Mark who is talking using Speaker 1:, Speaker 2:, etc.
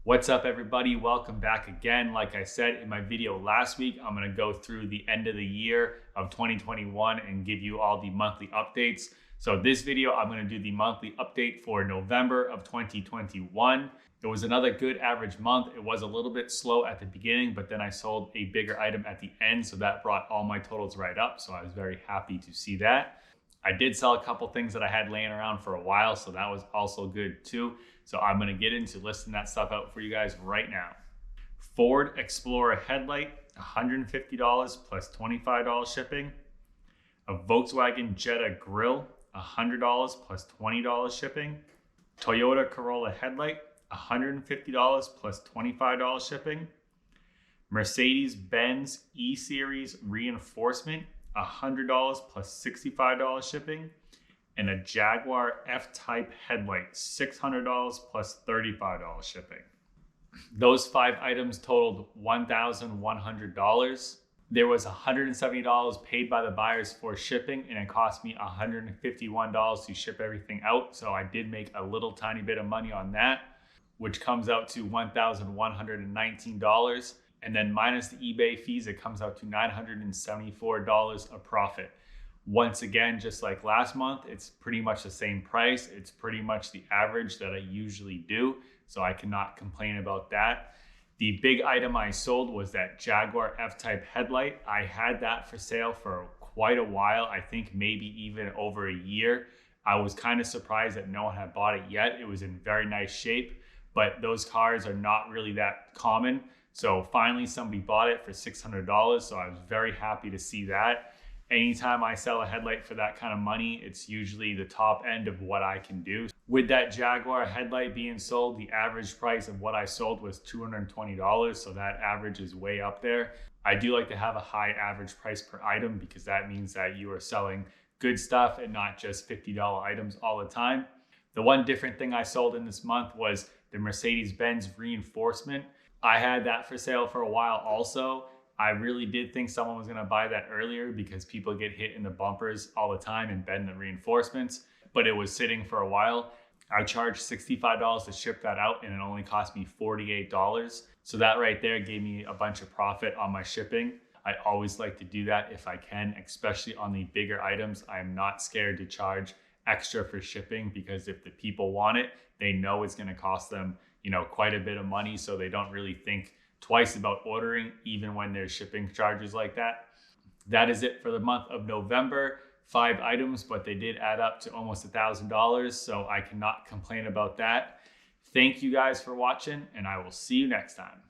Speaker 1: What's up, everybody? Welcome back again. Like I said in my video last week, I'm going to go through the end of the year of 2021 and give you all the monthly updates. So this video, I'm going to do the monthly update for November of 2021. It was another good average month. It was a little bit slow at the beginning, but then I sold a bigger item at the end. So that brought all my totals right up. So I was very happy to see that. I did sell a couple things that I had laying around for a while, so that was also good too. So I'm gonna get into listing that stuff out for you guys right now. Ford Explorer headlight, $150 plus $25 shipping. A Volkswagen Jetta grill, $100 plus $20 shipping. Toyota Corolla headlight, $150 plus $25 shipping. Mercedes-Benz E-Series Reinforcement, $100 plus $65 shipping, and a Jaguar F-Type headlight, $600 plus $35 shipping. Those 5 items totaled $1,100. There was $170 paid by the buyers for shipping, and it cost me $151 to ship everything out. So I did make a little tiny bit of money on that, which comes out to $1,119. And then minus the eBay fees, it comes out to $974 a profit. Once again, just like last month, it's pretty much the same price. It's pretty much the average that I usually do. So I cannot complain about that. The big item I sold was that Jaguar F-Type headlight. I had that for sale for quite a while. I think maybe even over a year. I was kind of surprised that no one had bought it yet. It was in very nice shape, but those cars are not really that common. So finally somebody bought it for $600. So I was very happy to see that. Anytime I sell a headlight for that kind of money, it's usually the top end of what I can do. With that Jaguar headlight being sold, the average price of what I sold was $220. So that average is way up there. I do like to have a high average price per item because that means that you are selling good stuff and not just $50 items all the time. The one different thing I sold in this month was the Mercedes-Benz Reinforcement. I had that for sale for a while also. I really did think someone was gonna buy that earlier because people get hit in the bumpers all the time and bend the reinforcements, but it was sitting for a while. I charged $65 to ship that out and it only cost me $48. So that right there gave me a bunch of profit on my shipping. I always like to do that if I can, especially on the bigger items. I'm not scared to charge extra for shipping because if the people want it, they know it's gonna cost them quite a bit of money, so they don't really think twice about ordering, even when there's shipping charges like that. That is it for the month of November. 5 items, but they did add up to almost $1,000, so I cannot complain about that. Thank you guys for watching, and I will see you next time.